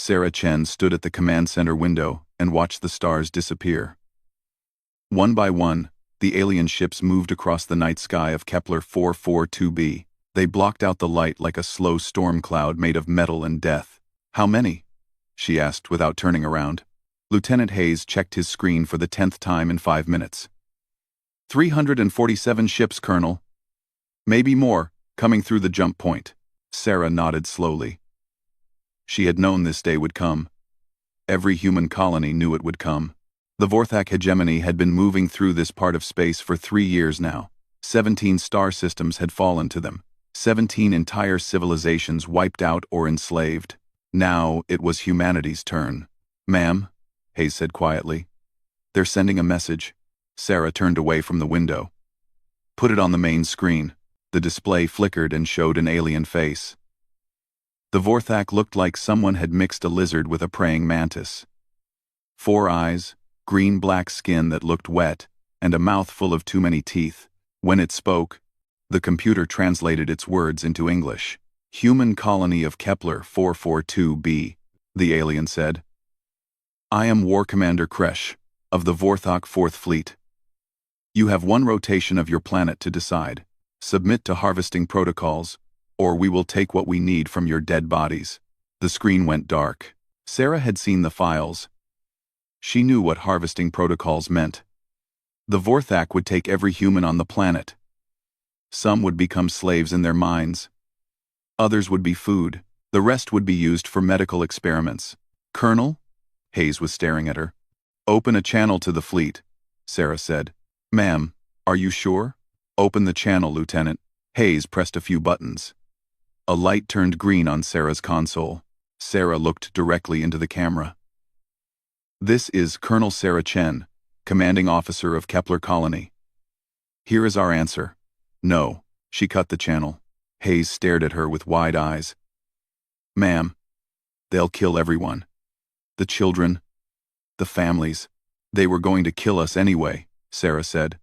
Sarah Chen stood at the command center window and watched the stars disappear. One by one, the alien ships moved across the night sky of Kepler 442b. They blocked out the light like a slow storm cloud made of metal and death. "How many?" she asked without turning around. Lieutenant Hayes checked his screen for the 10th time in 5 minutes. 347 ships, Colonel. Maybe more, coming through the jump point. Sarah nodded slowly. She had known this day would come. Every human colony knew it would come. The Vorthak hegemony had been moving through this part of space for 3 years now. 17 star systems had fallen to them. 17 entire civilizations wiped out or enslaved. Now it was humanity's turn. "Ma'am," Hayes said quietly. "They're sending a message." Sarah turned away from the window. "Put it on the main screen." The display flickered and showed an alien face. The Vorthak looked like someone had mixed a lizard with a praying mantis. 4 eyes, green-black skin that looked wet, and a mouth full of too many teeth. When it spoke, the computer translated its words into English. "Human colony of Kepler 442b, the alien said. "I am War Commander Kresh, of the Vorthak 4th Fleet. You have 1 rotation of your planet to decide. Submit to harvesting protocols, or we will take what we need from your dead bodies." The screen went dark. Sarah had seen the files. She knew what harvesting protocols meant. The Vorthak would take every human on the planet. Some would become slaves in their minds. Others would be food. The rest would be used for medical experiments. "Colonel?" Hayes was staring at her. "Open a channel to the fleet," Sarah said. "Ma'am, are you sure?" "Open the channel, Lieutenant." Hayes pressed a few buttons. A light turned green on Sarah's console. Sarah looked directly into the camera. "This is Colonel Sarah Chen, commanding officer of Kepler Colony. Here is our answer. No." She cut the channel. Hayes stared at her with wide eyes. "Ma'am, they'll kill everyone. The children, the families. They were going to kill us anyway," Sarah said.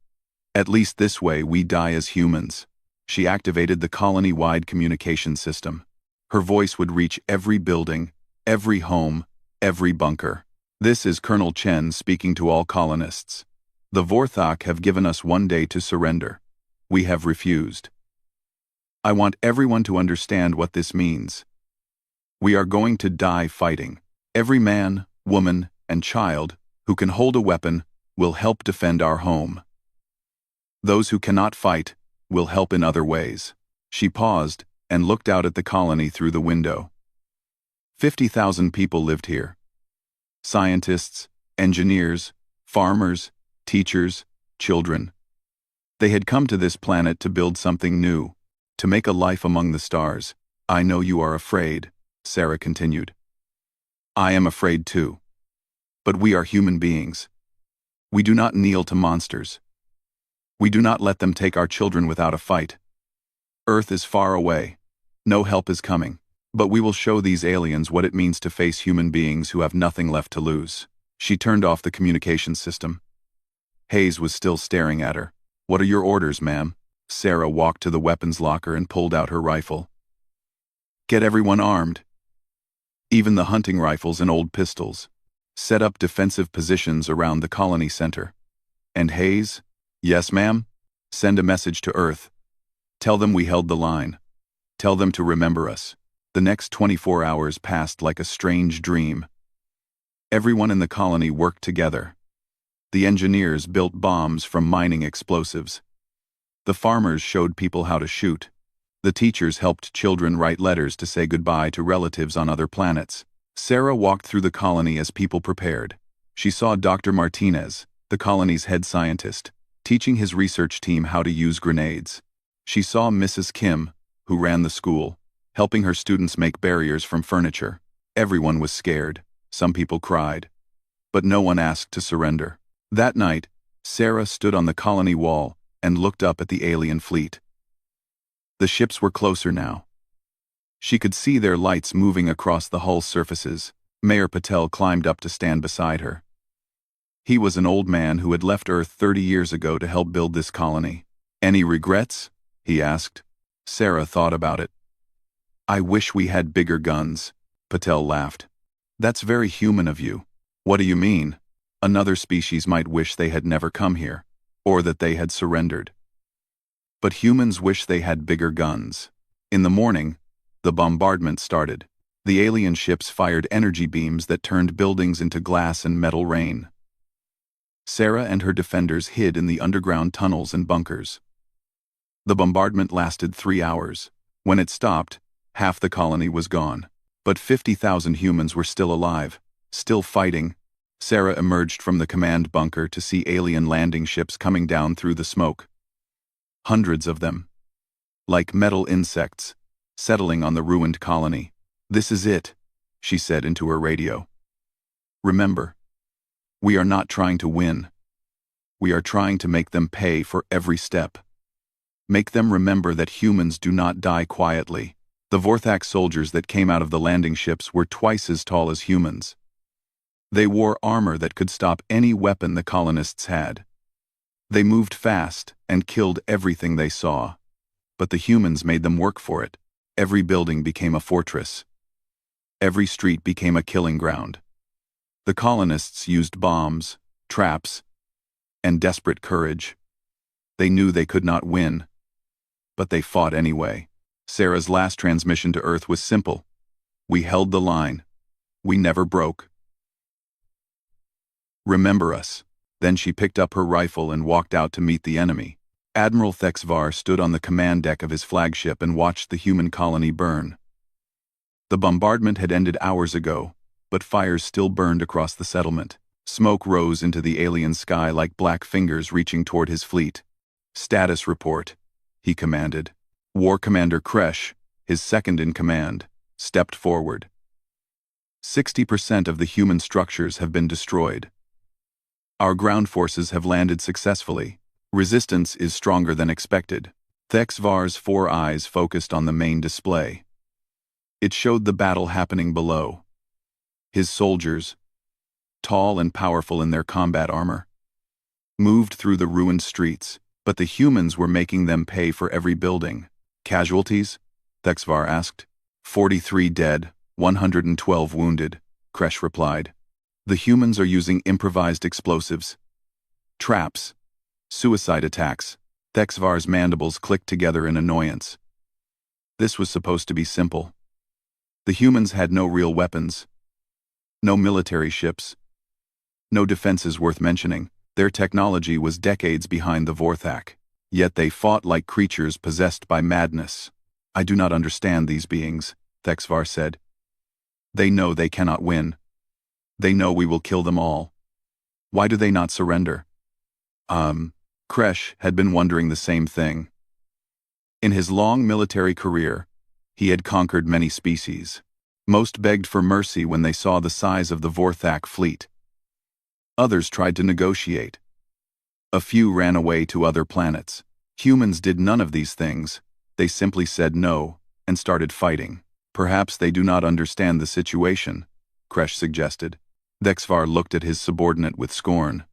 "At least this way we die as humans." She activated the colony-wide communication system. Her voice would reach every building, every home, every bunker. "This is Colonel Chen speaking to all colonists. The Vorthak have given us 1 day to surrender. We have refused. I want everyone to understand what this means. We are going to die fighting. Every man, woman, and child who can hold a weapon will help defend our home. Those who cannot fight will help in other ways." She paused and looked out at the colony through the window. 50,000 people lived here. Scientists, engineers, farmers, teachers, children. They had come to this planet to build something new, to make a life among the stars. "I know you are afraid," Sarah continued. "I am afraid too. But we are human beings. We do not kneel to monsters. We do not let them take our children without a fight. Earth is far away. No help is coming. But we will show these aliens what it means to face human beings who have nothing left to lose." She turned off the communication system. Hayes was still staring at her. "What are your orders, ma'am?" Sarah walked to the weapons locker and pulled out her rifle. "Get everyone armed. Even the hunting rifles and old pistols. Set up defensive positions around the colony center. And Hayes?" "Yes, ma'am?" "Send a message to Earth. Tell them we held the line. Tell them to remember us." The next 24 hours passed like a strange dream. Everyone in the colony worked together. The engineers built bombs from mining explosives. The farmers showed people how to shoot. The teachers helped children write letters to say goodbye to relatives on other planets. Sarah walked through the colony as people prepared. She saw Dr. Martinez, the colony's head scientist, teaching his research team how to use grenades. She saw Mrs. Kim, who ran the school, helping her students make barriers from furniture. Everyone was scared. Some people cried. But no one asked to surrender. That night, Sarah stood on the colony wall and looked up at the alien fleet. The ships were closer now. She could see their lights moving across the hull surfaces. Mayor Patel climbed up to stand beside her. He was an old man who had left Earth 30 years ago to help build this colony. "Any regrets?" he asked. Sarah thought about it. "I wish we had bigger guns," Patel laughed. That's very human of you. What do you mean? Another species might wish they had never come here, or that they had surrendered. But humans wish they had bigger guns. In the morning, the bombardment started. The alien ships fired energy beams that turned buildings into glass and metal rain. Sarah and her defenders hid in the underground tunnels and bunkers. The bombardment lasted 3 hours. When it stopped, half the colony was gone. But 50,000 humans were still alive, still fighting. Sarah emerged from the command bunker to see alien landing ships coming down through the smoke. Hundreds of them. Like metal insects, settling on the ruined colony. "This is it," she said into her radio. "Remember, we are not trying to win. We are trying to make them pay for every step. Make them remember that humans do not die quietly." The Vorthak soldiers that came out of the landing ships were twice as tall as humans. They wore armor that could stop any weapon the colonists had. They moved fast and killed everything they saw. But the humans made them work for it. Every building became a fortress. Every street became a killing ground. The colonists used bombs, traps, and desperate courage. They knew they could not win, but they fought anyway. Sarah's last transmission to Earth was simple. "We held the line. We never broke. Remember us." Then she picked up her rifle and walked out to meet the enemy. Admiral Thexvar stood on the command deck of his flagship and watched the human colony burn. The bombardment had ended hours ago, but fires still burned across the settlement. Smoke rose into the alien sky like black fingers reaching toward his fleet. "Status report," he commanded. War Commander Kresh, his second in command, stepped forward. 60% of the human structures have been destroyed. Our ground forces have landed successfully. Resistance is stronger than expected. Thexvar's 4 eyes focused on the main display. It showed the battle happening below. His soldiers, tall and powerful in their combat armor, moved through the ruined streets, but the humans were making them pay for every building. "Casualties?" Thexvar asked. 43 dead, 112 wounded, Kresh replied. "The humans are using improvised explosives, traps, suicide attacks." Thexvar's mandibles clicked together in annoyance. This was supposed to be simple. The humans had no real weapons, no military ships, no defenses worth mentioning. Their technology was decades behind the Vorthak. Yet they fought like creatures possessed by madness. "I do not understand these beings," Thexvar said. "They know they cannot win. They know we will kill them all. Why do they not surrender?" Kresh had been wondering the same thing. In his long military career, he had conquered many species. Most begged for mercy when they saw the size of the Vorthak fleet. Others tried to negotiate. A few ran away to other planets. Humans did none of these things. They simply said no and started fighting. "Perhaps they do not understand the situation," Kresh suggested. Thexvar looked at his subordinate with scorn.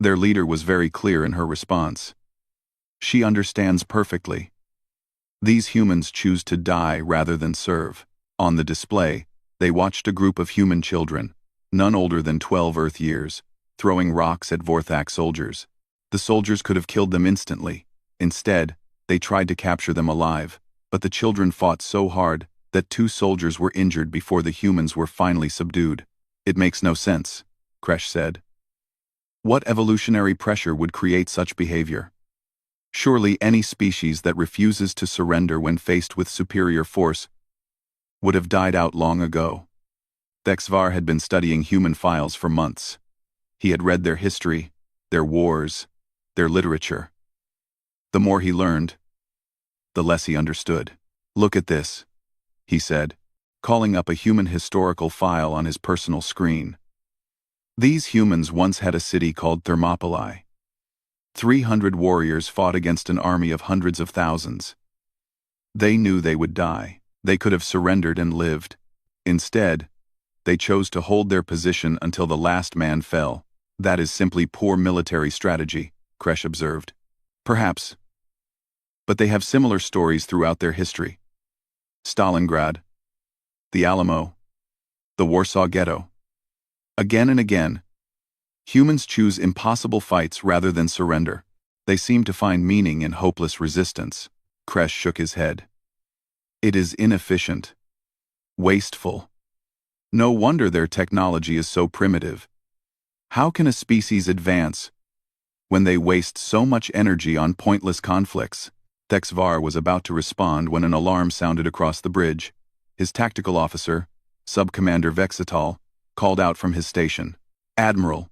Their leader was very clear in her response. "She understands perfectly. These humans choose to die rather than serve." On the display, they watched a group of human children, none older than 12 Earth years, throwing rocks at Vorthak soldiers. The soldiers could have killed them instantly. Instead, they tried to capture them alive, but the children fought so hard that 2 soldiers were injured before the humans were finally subdued. "It makes no sense," Kresh said. "What evolutionary pressure would create such behavior? Surely any species that refuses to surrender when faced with superior force would have died out long ago." Thexvar had been studying human files for months. He had read their history, their wars, their literature. The more he learned, the less he understood. "Look at this," he said, calling up a human historical file on his personal screen. "These humans once had a city called Thermopylae. 300 warriors fought against an army of hundreds of thousands. They knew they would die. They could have surrendered and lived. Instead, they chose to hold their position until the last man fell. That is simply poor military strategy," Kresh observed. "Perhaps. But they have similar stories throughout their history. Stalingrad, the Alamo, The Warsaw Ghetto. Again and again, humans choose impossible fights rather than surrender. They seem to find meaning in hopeless resistance. Kresh shook his head. It is inefficient. Wasteful. No wonder their technology is so primitive. How can a species advance when they waste so much energy on pointless conflicts? Thexvar was about to respond when an alarm sounded across the bridge. His tactical officer, Sub-Commander Vexital, called out from his station. Admiral,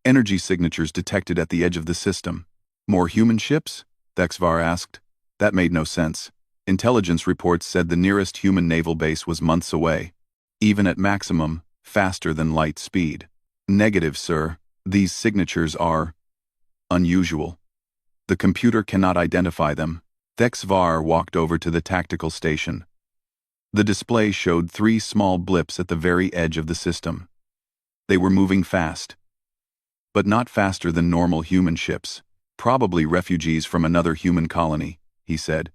energy signatures detected at the edge of the system. More human ships? Thexvar asked. That made no sense. Intelligence reports said the nearest human naval base was months away, even at maximum, faster than light speed. Negative, sir. These signatures are unusual. The computer cannot identify them. Thexvar walked over to the tactical station. The display showed 3 small blips at the very edge of the system. They were moving fast, but not faster than normal human ships. Probably refugees from another human colony, he said.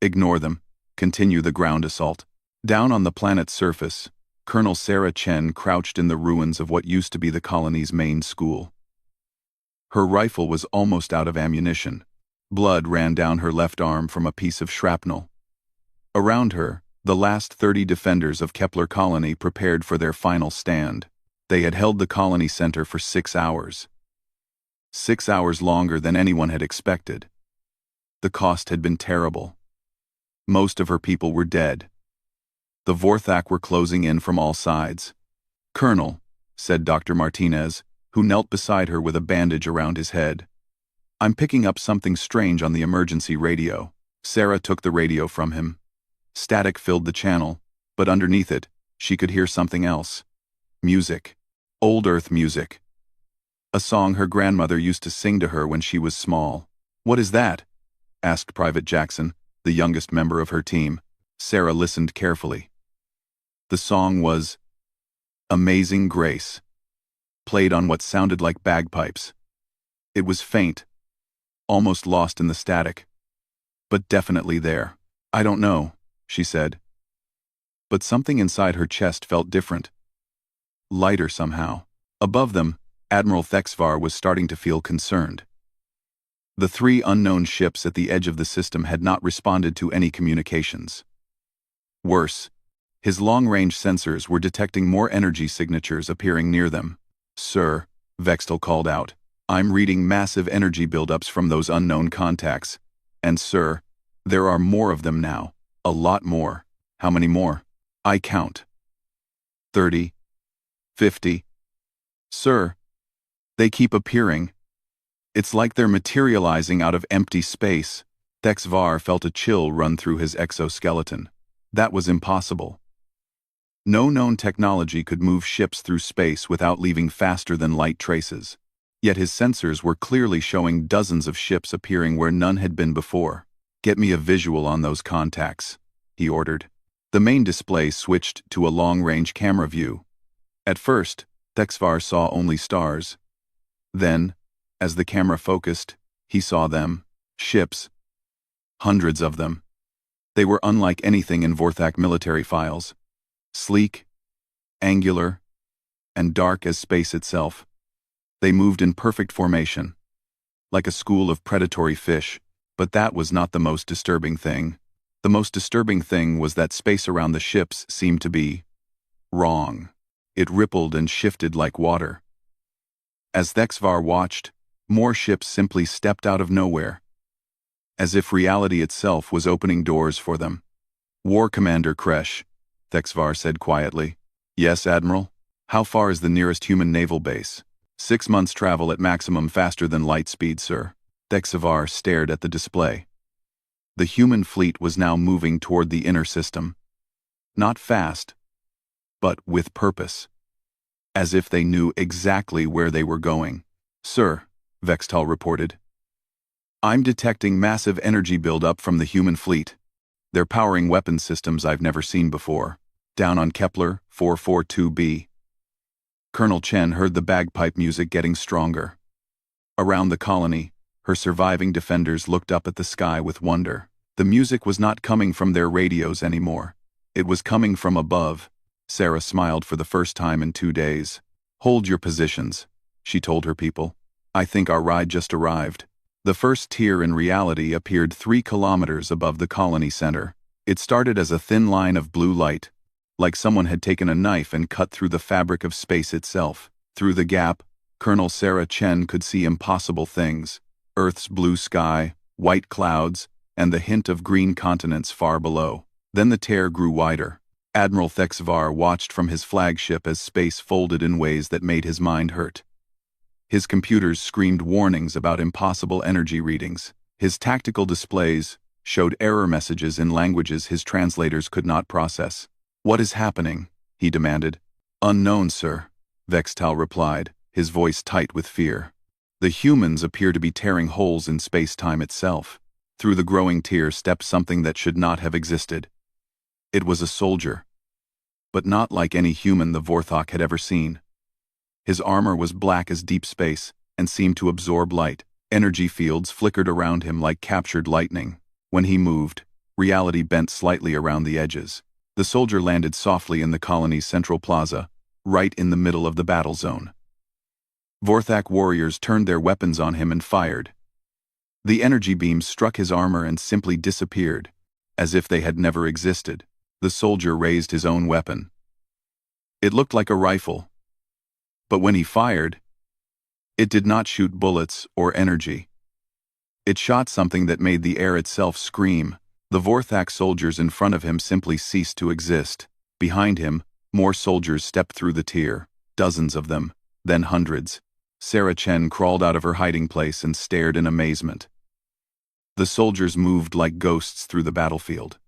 Ignore them. Continue the ground assault. Down on the planet's surface, Colonel Sarah Chen crouched in the ruins of what used to be the colony's main school. Her rifle was almost out of ammunition. Blood ran down her left arm from a piece of shrapnel. Around her, the last 30 defenders of Kepler Colony prepared for their final stand. They had held the colony center for 6 hours. 6 hours longer than anyone had expected. The cost had been terrible. Most of her people were dead. The Vorthak were closing in from all sides. Colonel, said Dr. Martinez, who knelt beside her with a bandage around his head. I'm picking up something strange on the emergency radio. Sarah took the radio from him. Static filled the channel, but underneath it, she could hear something else. Music. Old Earth music. A song her grandmother used to sing to her when she was small. What is that? Asked Private Jackson, the youngest member of her team. Sarah listened carefully. The song was Amazing Grace, played on what sounded like bagpipes. It was faint, almost lost in the static, but definitely there. I don't know, she said. But something inside her chest felt different. Lighter somehow. Above them, Admiral Thexvar was starting to feel concerned. The 3 unknown ships at the edge of the system had not responded to any communications. Worse, his long-range sensors were detecting more energy signatures appearing near them. Sir, Vextal called out, I'm reading massive energy buildups from those unknown contacts. And sir, there are more of them now. A lot more. How many more? I count. 30. 50. Sir, they keep appearing. It's like they're materializing out of empty space. Thexvar felt a chill run through his exoskeleton. That was impossible. No known technology could move ships through space without leaving faster-than-light traces. Yet his sensors were clearly showing dozens of ships appearing where none had been before. Get me a visual on those contacts, he ordered. The main display switched to a long-range camera view. At first, Thexvar saw only stars. Then, as the camera focused, he saw them. Ships. Hundreds of them. They were unlike anything in Vorthak military files. Sleek, angular, and dark as space itself. They moved in perfect formation, like a school of predatory fish. But that was not the most disturbing thing. The most disturbing thing was that space around the ships seemed to be wrong. It rippled and shifted like water. As Thexvar watched, more ships simply stepped out of nowhere, as if reality itself was opening doors for them. War Commander Kresh, Thexvar said quietly. Yes, Admiral? How far is the nearest human naval base? 6 months travel at maximum faster than light speed, sir. Thexvar stared at the display. The human fleet was now moving toward the inner system. Not fast, but with purpose. As if they knew exactly where they were going. Sir, Vextal reported. I'm detecting massive energy buildup from the human fleet. They're powering weapon systems I've never seen before. Down on Kepler 442b. Colonel Chen heard the bagpipe music getting stronger. Around the colony, her surviving defenders looked up at the sky with wonder. The music was not coming from their radios anymore. It was coming from above, Sarah smiled for the first time in 2 days. Hold your positions, she told her people. I think our ride just arrived. The first tier in reality appeared 3 kilometers above the colony center. It started as a thin line of blue light, like someone had taken a knife and cut through the fabric of space itself. Through the gap, Colonel Sarah Chen could see impossible things: Earth's blue sky, white clouds, and the hint of green continents far below. Then the tear grew wider. Admiral Thexvar watched from his flagship as space folded in ways that made his mind hurt. His computers screamed warnings about impossible energy readings. His tactical displays showed error messages in languages his translators could not process. What is happening? He demanded. Unknown, sir, Vextal replied, his voice tight with fear. The humans appear to be tearing holes in space-time itself. Through the growing tear stepped something that should not have existed. It was a soldier, but not like any human the Vorthok had ever seen. His armor was black as deep space and seemed to absorb light. Energy fields flickered around him like captured lightning. When he moved, reality bent slightly around the edges. The soldier landed softly in the colony's central plaza, right in the middle of the battle zone. Vorthak warriors turned their weapons on him and fired. The energy beams struck his armor and simply disappeared, as if they had never existed. The soldier raised his own weapon. It looked like a rifle, but when he fired, it did not shoot bullets or energy. It shot something that made the air itself scream. The Vorthak soldiers in front of him simply ceased to exist. Behind him, more soldiers stepped through the tier, dozens of them, then hundreds. Sarah Chen crawled out of her hiding place and stared in amazement. The soldiers moved like ghosts through the battlefield.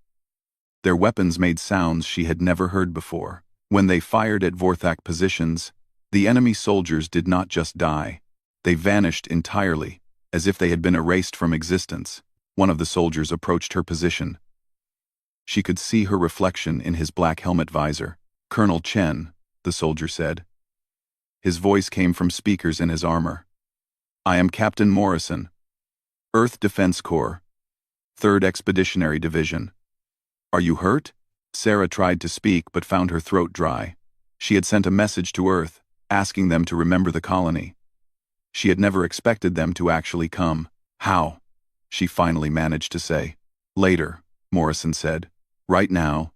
Their weapons made sounds she had never heard before. When they fired at Vorthak positions, the enemy soldiers did not just die. They vanished entirely, as if they had been erased from existence. One of the soldiers approached her position. She could see her reflection in his black helmet visor. Colonel Chen, the soldier said. His voice came from speakers in his armor. I am Captain Morrison, Earth Defense Corps, 3rd Expeditionary Division. Are you hurt? Sarah tried to speak but found her throat dry. She had sent a message to Earth, asking them to remember the colony. She had never expected them to actually come. How? She finally managed to say. Later, Morrison said. Right now,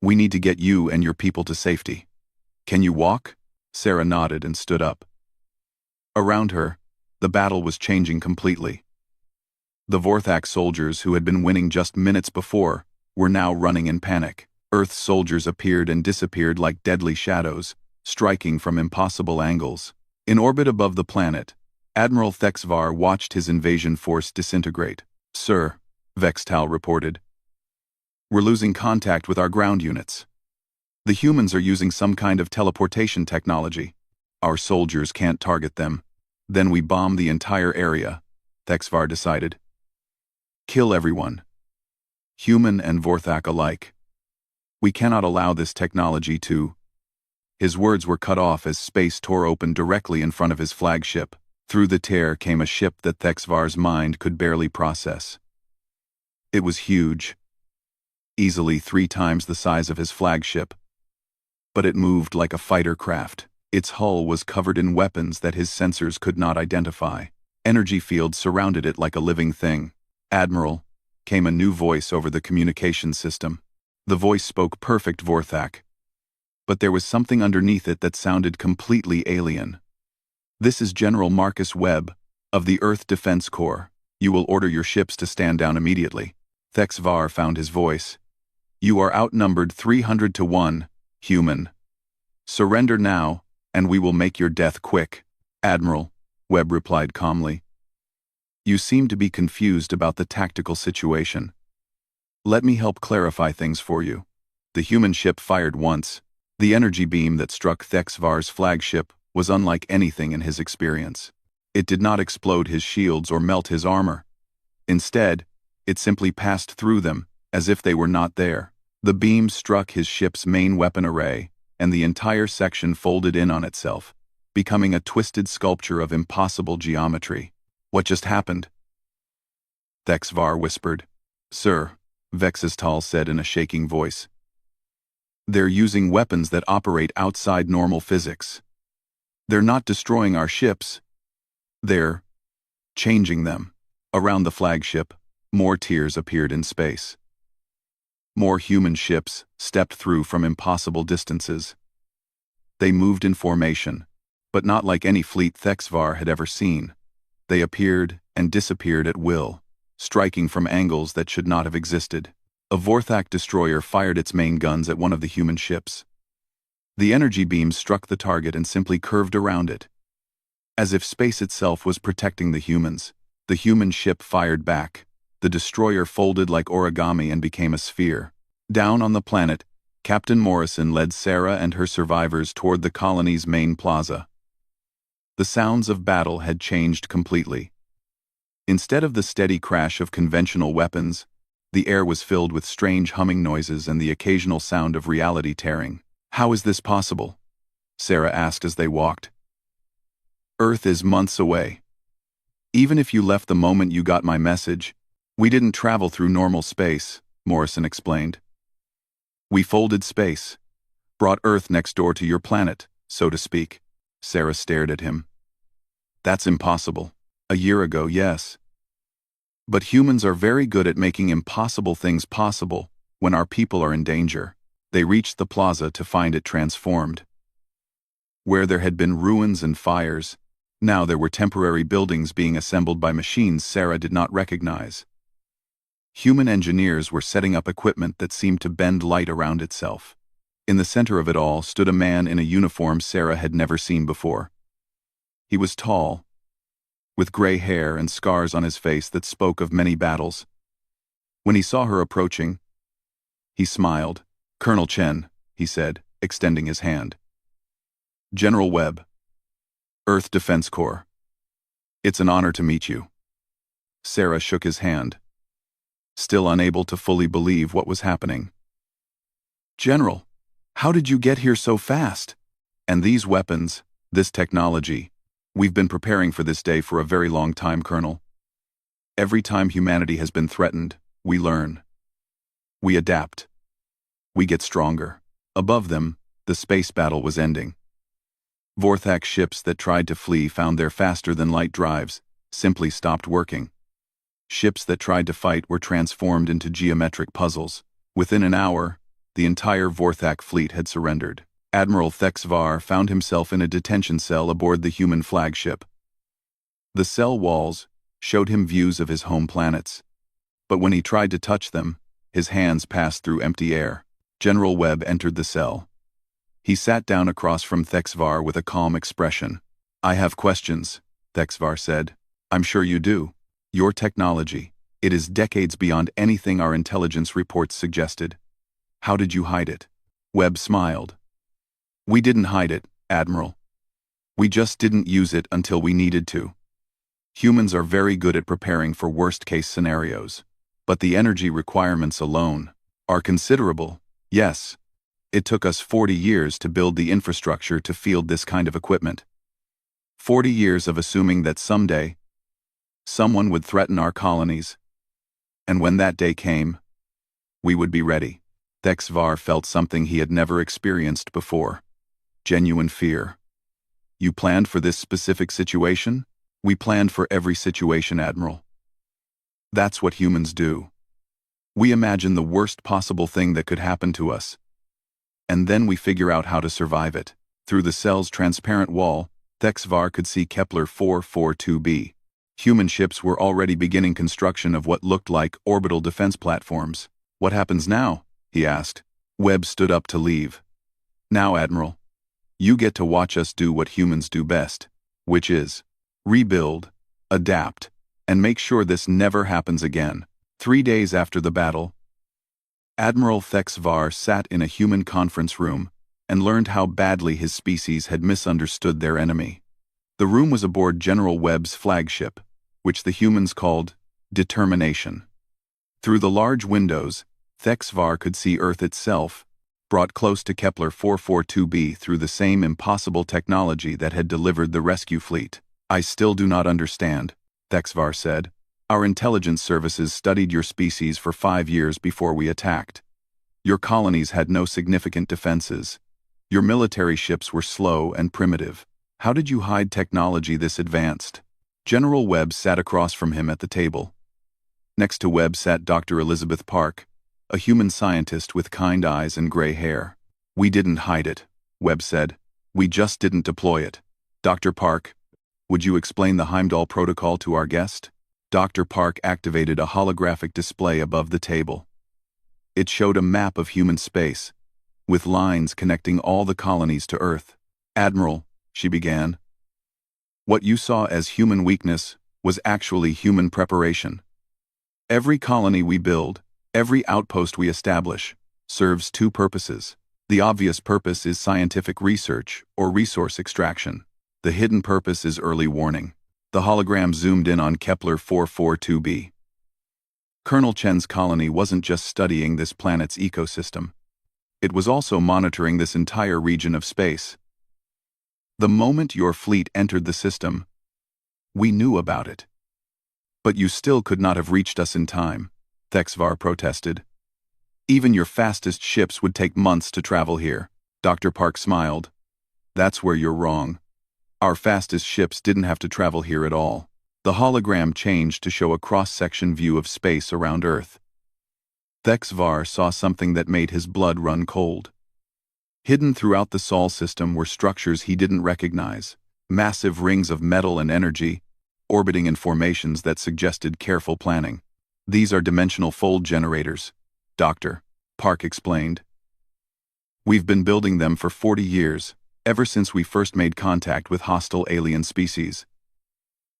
we need to get you and your people to safety. Can you walk? Sarah nodded and stood up. Around her, the battle was changing completely. The Vorthak soldiers who had been winning just minutes before were now running in panic. Earth's soldiers appeared and disappeared like deadly shadows, striking from impossible angles. In orbit above the planet, Admiral Thexvar watched his invasion force disintegrate. Sir, Vextal reported. We're losing contact with our ground units. The humans are using some kind of teleportation technology. Our soldiers can't target them. Then we bomb the entire area, Thexvar decided. Kill everyone. Human and Vorthak alike. We cannot allow this technology to... His words were cut off as space tore open directly in front of his flagship. Through the tear came a ship that Thexvar's mind could barely process. It was huge, easily 3 times the size of his flagship, but it moved like a fighter craft. Its hull was covered in weapons that his sensors could not identify. Energy fields surrounded it like a living thing. Admiral, came a new voice over the communication system. The voice spoke perfect Vorthak, but there was something underneath it that sounded completely alien. This is General Marcus Webb, of the Earth Defense Corps. You will order your ships to stand down immediately. Thexvar found his voice. You are outnumbered 300 to 1, human. Surrender now, and we will make your death quick. Admiral, Webb replied calmly. You seem to be confused about the tactical situation. Let me help clarify things for you. The human ship fired once. The energy beam that struck Thexvar's flagship was unlike anything in his experience. It did not explode his shields or melt his armor. Instead, it simply passed through them, as if they were not there. The beam struck his ship's main weapon array, and the entire section folded in on itself, becoming a twisted sculpture of impossible geometry. What just happened? Thexvar whispered. Sir, Vexistal said in a shaking voice. They're using weapons that operate outside normal physics. They're not destroying our ships. They're changing them. Around the flagship, more tiers appeared in space. More human ships stepped through from impossible distances. They moved in formation, but not like any fleet Thexvar had ever seen. They appeared and disappeared at will, striking from angles that should not have existed. A Vorthak destroyer fired its main guns at one of the human ships. The energy beams struck the target and simply curved around it. As if space itself was protecting the humans, the human ship fired back. The destroyer folded like origami and became a sphere. Down on the planet, Captain Morrison led Sarah and her survivors toward the colony's main plaza. The sounds of battle had changed completely. Instead of the steady crash of conventional weapons, the air was filled with strange humming noises and the occasional sound of reality tearing. "How is this possible?" Sarah asked as they walked. "Earth is months away. Even if you left the moment you got my message, we didn't travel through normal space," Morrison explained. "We folded space, brought Earth next door to your planet, so to speak." Sarah stared at him. "That's impossible. A year ago, yes. But humans are very good at making impossible things possible when our people are in danger." They reached the plaza to find it transformed. Where there had been ruins and fires, now there were temporary buildings being assembled by machines Sarah did not recognize. Human engineers were setting up equipment that seemed to bend light around itself. In the center of it all stood a man in a uniform Sarah had never seen before. He was tall, with gray hair and scars on his face that spoke of many battles. When he saw her approaching, he smiled. "Colonel Chen," he said, extending his hand. "General Webb, Earth Defense Corps. It's an honor to meet you." Sarah shook his hand, still unable to fully believe what was happening. "General, how did you get here so fast? And these weapons, this technology? We've been preparing for this day for a very long time, Colonel. Every time humanity has been threatened, we learn. We adapt. We get stronger." Above them, the space battle was ending. Vorthak ships that tried to flee found their faster-than-light drives simply stopped working. Ships that tried to fight were transformed into geometric puzzles. Within an hour, the entire Vorthak fleet had surrendered. Admiral Thexvar found himself in a detention cell aboard the human flagship. The cell walls showed him views of his home planets, but when he tried to touch them, his hands passed through empty air. General Webb entered the cell. He sat down across from Thexvar with a calm expression. "I have questions," Thexvar said. "I'm sure you do. Your technology, it is decades beyond anything our intelligence reports suggested. How did you hide it?" Webb smiled. "We didn't hide it, Admiral. We just didn't use it until we needed to. Humans are very good at preparing for worst-case scenarios, but the energy requirements alone are considerable. Yes, it took us 40 years to build the infrastructure to field this kind of equipment. 40 years of assuming that someday, someone would threaten our colonies. And when that day came, we would be ready." Thexvar felt something he had never experienced before. Genuine fear. "You planned for this specific situation?" "We planned for every situation, Admiral. That's what humans do. We imagine the worst possible thing that could happen to us, and then we figure out how to survive it." Through the cell's transparent wall, Thexvar could see Kepler 442b. Human ships were already beginning construction of what looked like orbital defense platforms. "What happens now?" he asked. Webb stood up to leave. "Now, Admiral, you get to watch us do what humans do best, which is rebuild, adapt, and make sure this never happens again." 3 days after the battle, Admiral Thexvar sat in a human conference room and learned how badly his species had misunderstood their enemy. The room was aboard General Webb's flagship, which the humans called Determination. Through the large windows, Thexvar could see Earth itself, brought close to Kepler 442b through the same impossible technology that had delivered the rescue fleet. "I still do not understand," Thexvar said. "Our intelligence services studied your species for 5 years before we attacked. Your colonies had no significant defenses. Your military ships were slow and primitive. How did you hide technology this advanced? General Webb sat across from him at the table. Next to Webb sat Dr. Elizabeth Park, a human scientist with kind eyes and gray hair. We didn't hide it, Webb said. We just didn't deploy it. Dr. Park, would you explain the Heimdall protocol to our guest? Dr. Park activated a holographic display above the table. It showed a map of human space, with lines connecting all the colonies to Earth. Admiral, she began, what you saw as human weakness was actually human preparation. Every colony we build, every outpost we establish, serves two purposes. The obvious purpose is scientific research or resource extraction. The hidden purpose is early warning. The hologram zoomed in on Kepler 442b. Colonel Chen's colony wasn't just studying this planet's ecosystem. It was also monitoring this entire region of space. The moment your fleet entered the system, we knew about it. But you still could not have reached us in time, Thexvar protested. Even your fastest ships would take months to travel here. Dr. Park smiled. That's where you're wrong. Our fastest ships didn't have to travel here at all. The hologram changed to show a cross-section view of space around Earth. Thexvar saw something that made his blood run cold. Hidden throughout the Sol system were structures he didn't recognize, massive rings of metal and energy, orbiting in formations that suggested careful planning. These are dimensional fold generators, Dr. Park explained. We've been building them for 40 years, ever since we first made contact with hostile alien species.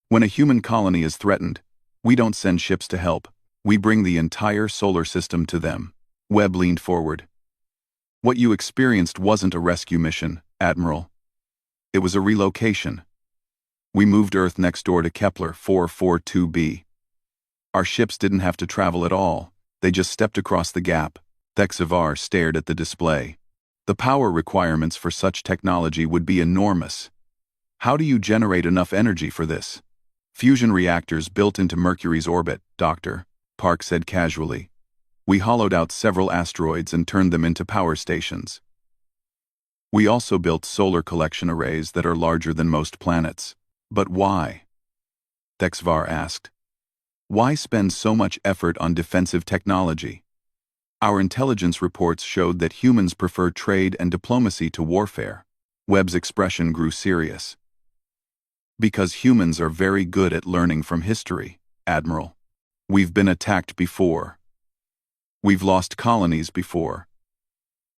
When a human colony is threatened, we don't send ships to help, we bring the entire solar system to them. Webb leaned forward. What you experienced wasn't a rescue mission, Admiral. It was a relocation. We moved Earth next door to Kepler 442b. Our ships didn't have to travel at all, they just stepped across the gap. Thexvar stared at the display. The power requirements for such technology would be enormous. How do you generate enough energy for this? Fusion reactors built into Mercury's orbit, Dr. Park said casually. We hollowed out several asteroids and turned them into power stations. We also built solar collection arrays that are larger than most planets. But why? Thexvar asked. Why spend so much effort on defensive technology? Our intelligence reports showed that humans prefer trade and diplomacy to warfare. Webb's expression grew serious. Because humans are very good at learning from history, Admiral. We've been attacked before. We've lost colonies before.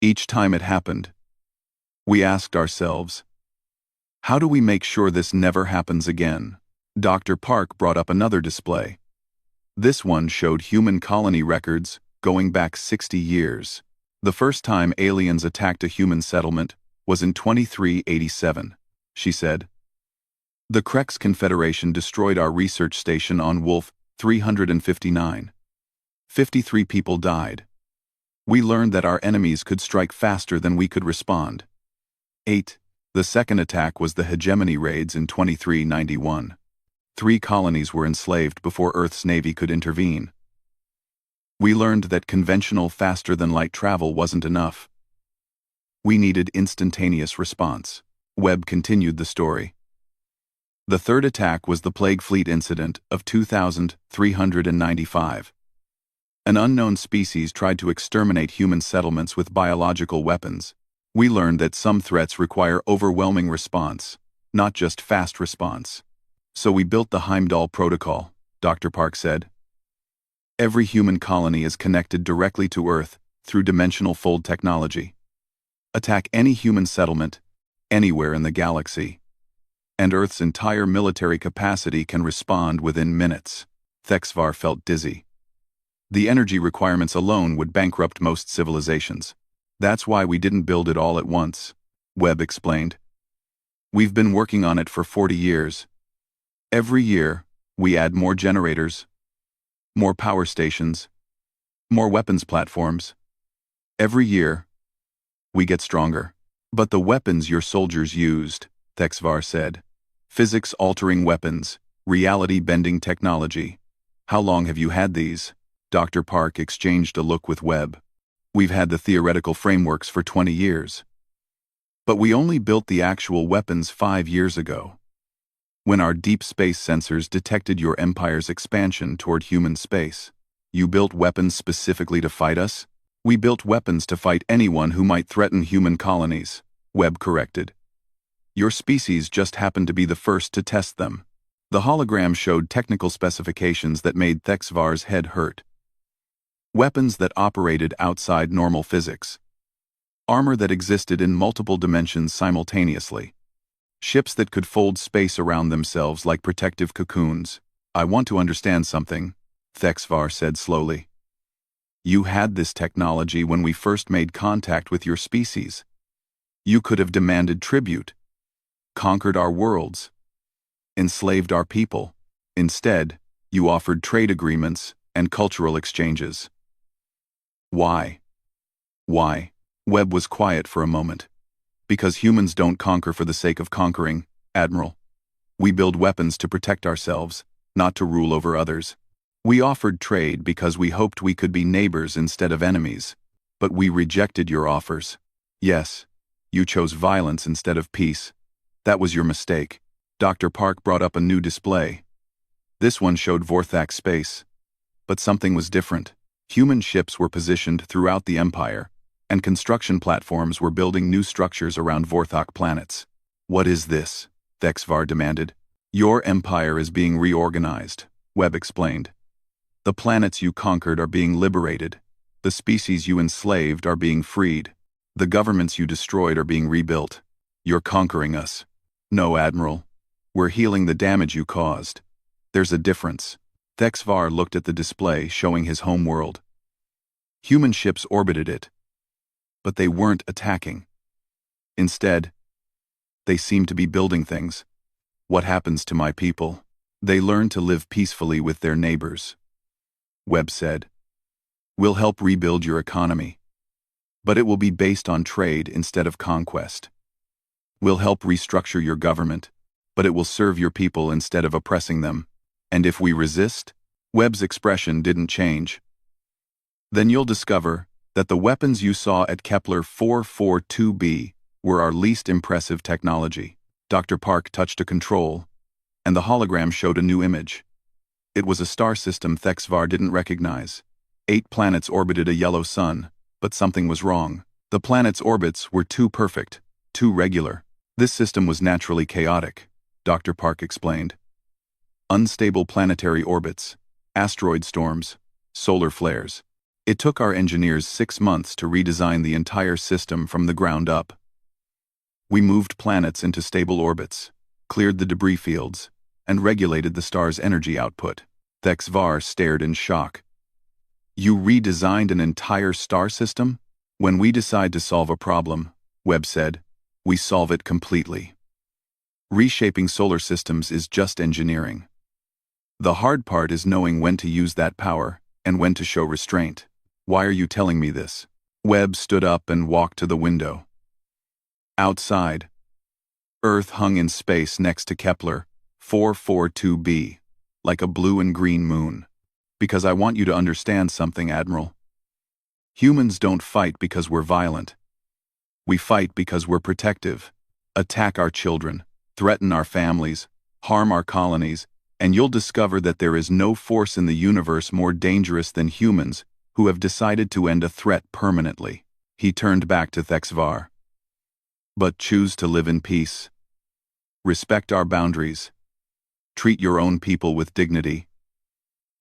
Each time it happened, we asked ourselves, how do we make sure this never happens again? Dr. Park brought up another display. This one showed human colony records going back 60 years. The first time aliens attacked a human settlement was in 2387, she said. The Krex Confederation destroyed our research station on Wolf 359. 53 people died. We learned that our enemies could strike faster than we could respond. 8. The second attack was the Hegemony raids in 2391. 3 colonies were enslaved before Earth's Navy could intervene. We learned that conventional faster-than-light travel wasn't enough. We needed instantaneous response. Webb continued the story. The third attack was the Plague Fleet incident of 2395. An unknown species tried to exterminate human settlements with biological weapons. We learned that some threats require overwhelming response, not just fast response. So we built the Heimdall Protocol, Dr. Park said. Every human colony is connected directly to Earth through dimensional fold technology. Attack any human settlement, anywhere in the galaxy, and Earth's entire military capacity can respond within minutes. Thexvar felt dizzy. The energy requirements alone would bankrupt most civilizations. That's why we didn't build it all at once, Webb explained. We've been working on it for 40 years. Every year, we add more generators, more power stations, more weapons platforms. Every year, we get stronger. But the weapons your soldiers used, Thexvar said. Physics-altering weapons, reality-bending technology. How long have you had these? Dr. Park exchanged a look with Webb. We've had the theoretical frameworks for 20 years. But we only built the actual weapons 5 years ago, when our deep space sensors detected your empire's expansion toward human space. You built weapons specifically to fight us? We built weapons to fight anyone who might threaten human colonies, Webb corrected. Your species just happened to be the first to test them. The hologram showed technical specifications that made Thexvar's head hurt. Weapons that operated outside normal physics. Armor that existed in multiple dimensions simultaneously. Ships that could fold space around themselves like protective cocoons. I want to understand something, Thexvar said slowly. You had this technology when we first made contact with your species. You could have demanded tribute, conquered our worlds, enslaved our people. Instead, you offered trade agreements and cultural exchanges. Why? Why? Webb was quiet for a moment. Because humans don't conquer for the sake of conquering, Admiral. We build weapons to protect ourselves, not to rule over others. We offered trade because we hoped we could be neighbors instead of enemies, but we rejected your offers. Yes, you chose violence instead of peace. That was your mistake. Dr. Park brought up a new display. This one showed Vorthak space. But something was different. Human ships were positioned throughout the Empire, and construction platforms were building new structures around Vorthak planets. What is this? Thexvar demanded. Your empire is being reorganized, Webb explained. The planets you conquered are being liberated. The species you enslaved are being freed. The governments you destroyed are being rebuilt. You're conquering us. No, Admiral. We're healing the damage you caused. There's a difference. Thexvar looked at the display showing his home world. Human ships orbited it, but they weren't attacking. Instead, they seemed to be building things. What happens to my people? They learn to live peacefully with their neighbors, Webb said. We'll help rebuild your economy, but it will be based on trade instead of conquest. We'll help restructure your government, but it will serve your people instead of oppressing them. And if we resist, Webb's expression didn't change. Then you'll discover that the weapons you saw at Kepler 442b were our least impressive technology. Dr. Park touched a control, and the hologram showed a new image. It was a star system Thexvar didn't recognize. 8 planets orbited a yellow sun, but something was wrong. The planets' orbits were too perfect, too regular. This system was naturally chaotic, Dr. Park explained. Unstable planetary orbits, asteroid storms, solar flares. It took our engineers 6 months to redesign the entire system from the ground up. We moved planets into stable orbits, cleared the debris fields, and regulated the star's energy output. Thexvar stared in shock. You redesigned an entire star system? When we decide to solve a problem, Webb said, we solve it completely. Reshaping solar systems is just engineering. The hard part is knowing when to use that power and when to show restraint. Why are you telling me this? Webb stood up and walked to the window. Outside, Earth hung in space next to Kepler 442b, like a blue and green moon. Because I want you to understand something, Admiral. Humans don't fight because we're violent. We fight because we're protective. Attack our children, threaten our families, harm our colonies, and you'll discover that there is no force in the universe more dangerous than humans who have decided to end a threat permanently. He turned back to Thexvar. But choose to live in peace. Respect our boundaries. Treat your own people with dignity.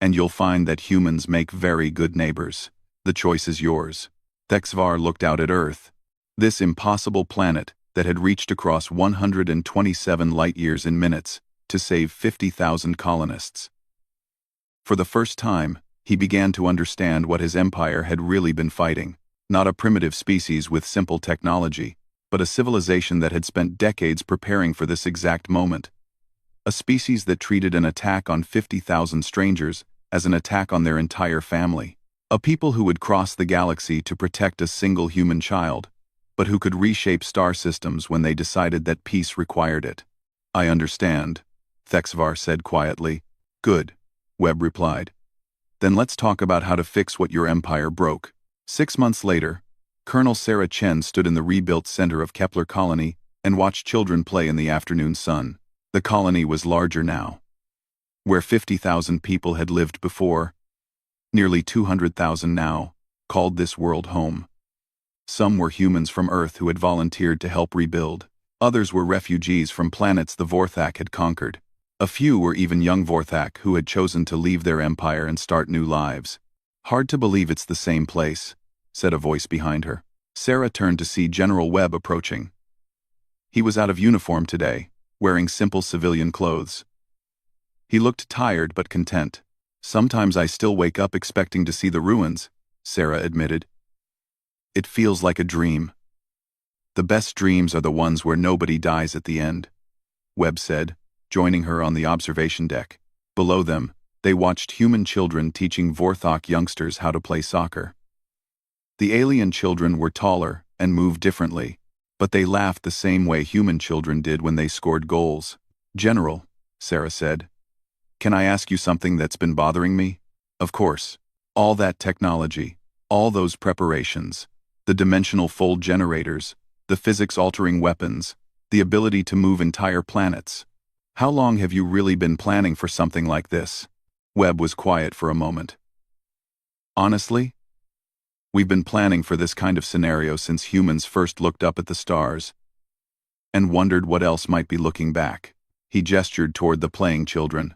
And you'll find that humans make very good neighbors. The choice is yours. Thexvar looked out at Earth, this impossible planet that had reached across 127 light-years in minutes to save 50,000 colonists. For the first time, he began to understand what his empire had really been fighting. Not a primitive species with simple technology, but a civilization that had spent decades preparing for this exact moment. A species that treated an attack on 50,000 strangers as an attack on their entire family. A people who would cross the galaxy to protect a single human child, but who could reshape star systems when they decided that peace required it. I understand, Thexvar said quietly. Good, Webb replied. Then let's talk about how to fix what your empire broke. 6 months later, Colonel Sarah Chen stood in the rebuilt center of Kepler Colony and watched children play in the afternoon sun. The colony was larger now. Where 50,000 people had lived before, nearly 200,000 now called this world home. Some were humans from Earth who had volunteered to help rebuild. Others were refugees from planets the Vorthak had conquered. A few were even young Vorthak who had chosen to leave their empire and start new lives. "Hard to believe it's the same place," said a voice behind her. Sarah turned to see General Webb approaching. He was out of uniform today, wearing simple civilian clothes. He looked tired but content. "Sometimes I still wake up expecting to see the ruins," Sarah admitted. "It feels like a dream." "The best dreams are the ones where nobody dies at the end," Webb said, joining her on the observation deck. Below them, they watched human children teaching Vorthok youngsters how to play soccer. The alien children were taller and moved differently, but they laughed the same way human children did when they scored goals. "General," Sarah said, "can I ask you something that's been bothering me?" "Of course. All that technology, all those preparations, the dimensional fold generators, the physics-altering weapons, the ability to move entire planets. How long have you really been planning for something like this?" Webb was quiet for a moment. "Honestly, we've been planning for this kind of scenario since humans first looked up at the stars and wondered what else might be looking back." He gestured toward the playing children.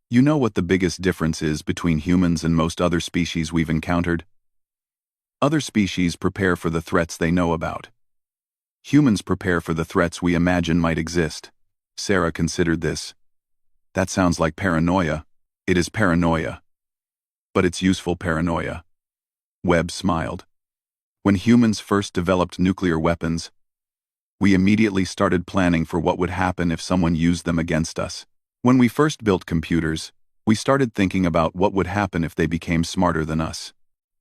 "You know what the biggest difference is between humans and most other species we've encountered? Other species prepare for the threats they know about. Humans prepare for the threats we imagine might exist." Sarah considered this. "That sounds like paranoia." "It is paranoia. But it's useful paranoia." Webb smiled. "When humans first developed nuclear weapons, we immediately started planning for what would happen if someone used them against us. When we first built computers, we started thinking about what would happen if they became smarter than us.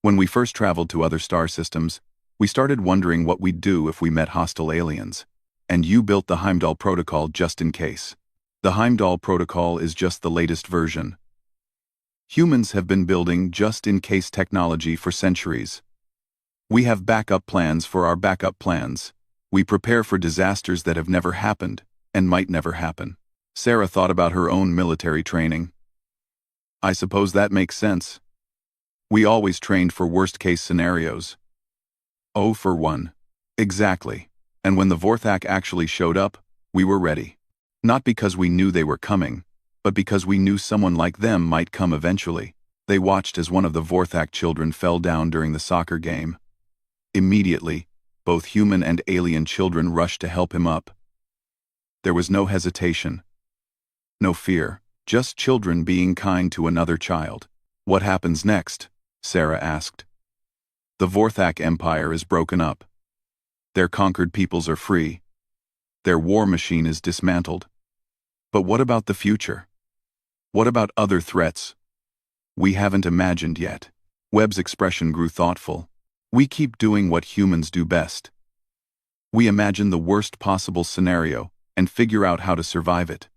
When we first traveled to other star systems, we started wondering what we'd do if we met hostile aliens. And you built the Heimdall Protocol just in case. The Heimdall Protocol is just the latest version. Humans have been building just-in-case technology for centuries. We have backup plans for our backup plans. We prepare for disasters that have never happened and might never happen." Sarah thought about her own military training. "I suppose that makes sense. We always trained for worst-case scenarios." "Oh, for one." "Exactly. And when the Vorthak actually showed up, we were ready. Not because we knew they were coming, but because we knew someone like them might come eventually." They watched as one of the Vorthak children fell down during the soccer game. Immediately, both human and alien children rushed to help him up. There was no hesitation, no fear, just children being kind to another child. "What happens next?" Sarah asked. "The Vorthak Empire is broken up. Their conquered peoples are free. Their war machine is dismantled. But what about the future? What about other threats we haven't imagined yet?" Webb's expression grew thoughtful. "We keep doing what humans do best. We imagine the worst possible scenario and figure out how to survive it.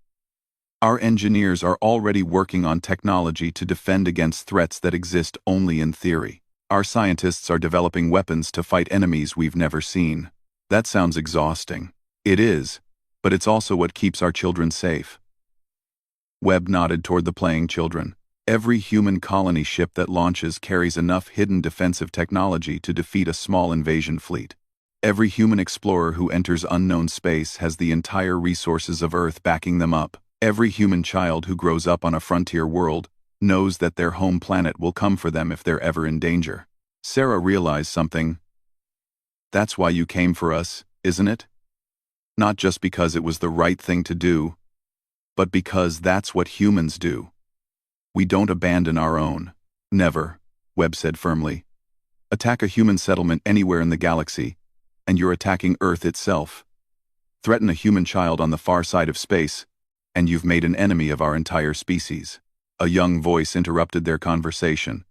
Our engineers are already working on technology to defend against threats that exist only in theory. Our scientists are developing weapons to fight enemies we've never seen." "That sounds exhausting." "It is, but it's also what keeps our children safe." Webb nodded toward the playing children. "Every human colony ship that launches carries enough hidden defensive technology to defeat a small invasion fleet. Every human explorer who enters unknown space has the entire resources of Earth backing them up. Every human child who grows up on a frontier world knows that their home planet will come for them if they're ever in danger." Sarah realized something. "That's why you came for us, isn't it? Not just because it was the right thing to do, but because that's what humans do. We don't abandon our own." "Never," Webb said firmly. "Attack a human settlement anywhere in the galaxy, and you're attacking Earth itself. Threaten a human child on the far side of space, and you've made an enemy of our entire species." A young voice interrupted their conversation.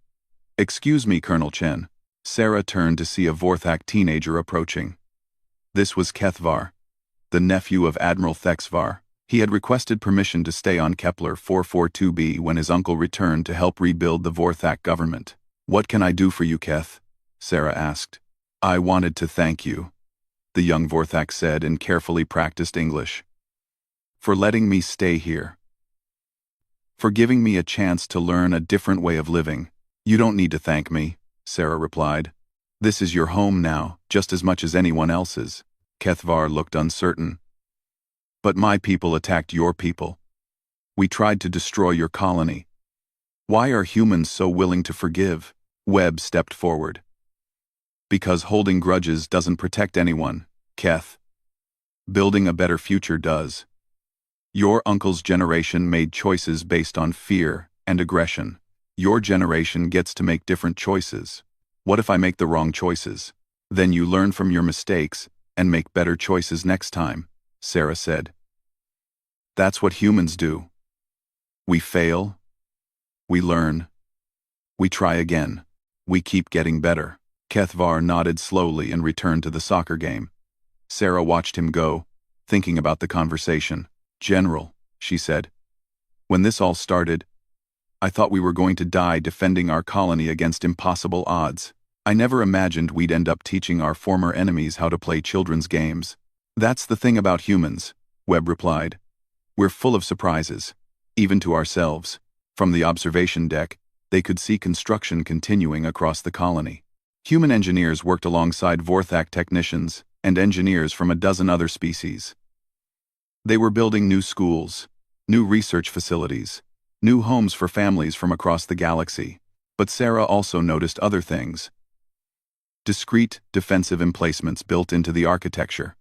"Excuse me, Colonel Chen." Sarah turned to see a Vorthak teenager approaching. This was Kethvar, the nephew of Admiral Thexvar. He had requested permission to stay on Kepler 442b when his uncle returned to help rebuild the Vorthak government. "What can I do for you, Keth?" Sarah asked. I wanted to thank you, the young Vorthak said in carefully practiced English. For letting me stay here. For giving me a chance to learn a different way of living. You don't need to thank me, Sarah replied. This is your home now, just as much as anyone else's. Kethvar looked uncertain. But my people attacked your people. We tried to destroy your colony. Why are humans so willing to forgive? Webb stepped forward. Because holding grudges doesn't protect anyone, Keth. Building a better future does. Your uncle's generation made choices based on fear and aggression. Your generation gets to make different choices. What if I make the wrong choices? Then you learn from your mistakes and make better choices next time, Sarah said. That's what humans do. We fail. We learn. We try again. We keep getting better. Kethvar nodded slowly and returned to the soccer game. Sarah watched him go, thinking about the conversation. General, she said. When this all started, I thought we were going to die defending our colony against impossible odds. I never imagined we'd end up teaching our former enemies how to play children's games. That's the thing about humans, Webb replied. We're full of surprises, even to ourselves. From the observation deck, they could see construction continuing across the colony. Human engineers worked alongside Vorthak technicians and engineers from a dozen other species. They were building new schools, new research facilities, new homes for families from across the galaxy. But Sarah also noticed other things. Discrete, defensive emplacements built into the architecture.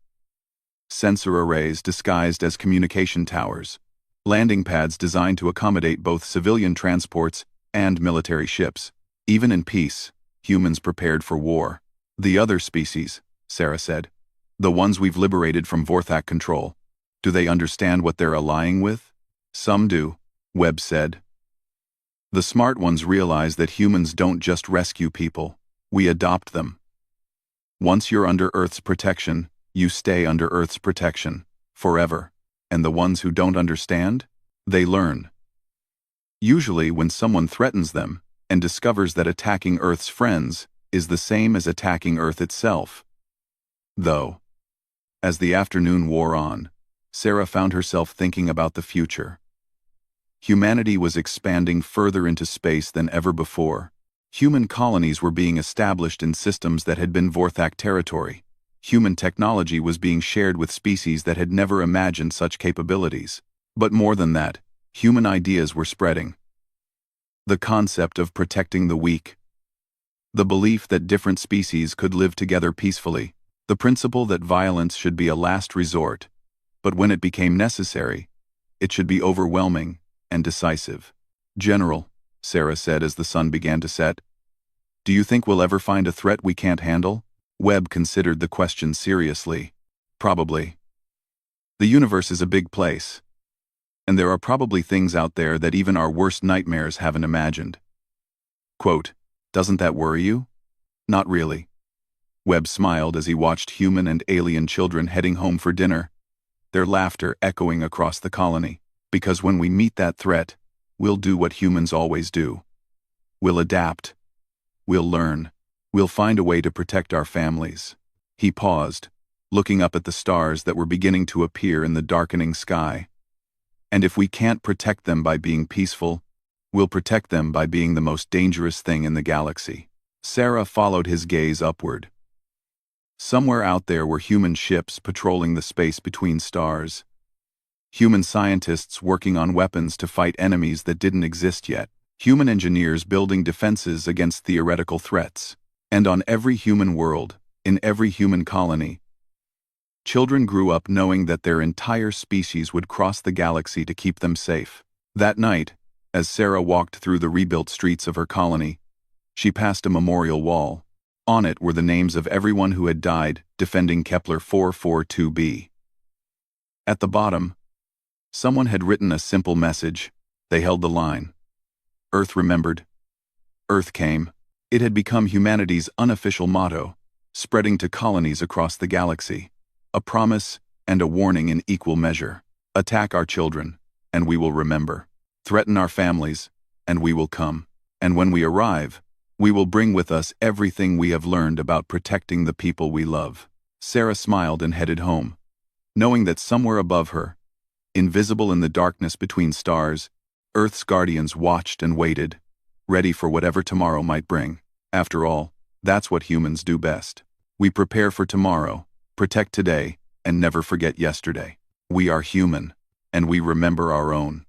Sensor arrays disguised as communication towers. Landing pads designed to accommodate both civilian transports and military ships. Even in peace, humans prepared for war. The other species, Sarah said. The ones we've liberated from Vorthak control. Do they understand what they're allying with? Some do, Webb said. The smart ones realize that humans don't just rescue people, we adopt them. Once you're under Earth's protection, you stay under Earth's protection, forever. And the ones who don't understand? They learn. Usually when someone threatens them and discovers that attacking Earth's friends is the same as attacking Earth itself. Though, as the afternoon wore on, Sarah found herself thinking about the future. Humanity was expanding further into space than ever before. Human colonies were being established in systems that had been Vorthak territory. Human technology was being shared with species that had never imagined such capabilities. But more than that, human ideas were spreading. The concept of protecting the weak. The belief that different species could live together peacefully. The principle that violence should be a last resort. But when it became necessary, it should be overwhelming and decisive. General, Sarah said as the sun began to set, do you think we'll ever find a threat we can't handle? Webb considered the question seriously. Probably. The universe is a big place, and there are probably things out there that even our worst nightmares haven't imagined. Quote, doesn't that worry you? Not really. Webb smiled as he watched human and alien children heading home for dinner, their laughter echoing across the colony. Because when we meet that threat, we'll do what humans always do. We'll adapt. We'll learn. We'll find a way to protect our families. He paused, looking up at the stars that were beginning to appear in the darkening sky. And if we can't protect them by being peaceful, we'll protect them by being the most dangerous thing in the galaxy. Sarah followed his gaze upward. Somewhere out there were human ships patrolling the space between stars. Human scientists working on weapons to fight enemies that didn't exist yet. Human engineers building defenses against theoretical threats. And on every human world, in every human colony, children grew up knowing that their entire species would cross the galaxy to keep them safe. That night, as Sarah walked through the rebuilt streets of her colony, she passed a memorial wall. On it were the names of everyone who had died defending Kepler 442b. At the bottom, someone had written a simple message. They held the line. Earth remembered. Earth came. It had become humanity's unofficial motto, spreading to colonies across the galaxy. A promise and a warning in equal measure. Attack our children, and we will remember. Threaten our families, and we will come. And when we arrive, We will bring with us everything we have learned about protecting the people we love. Sarah smiled and headed home, knowing that somewhere above her, invisible in the darkness between stars, Earth's guardians watched and waited, ready for whatever tomorrow might bring. After all, that's what humans do best. We prepare for tomorrow, protect today, and never forget yesterday. We are human, and we remember our own.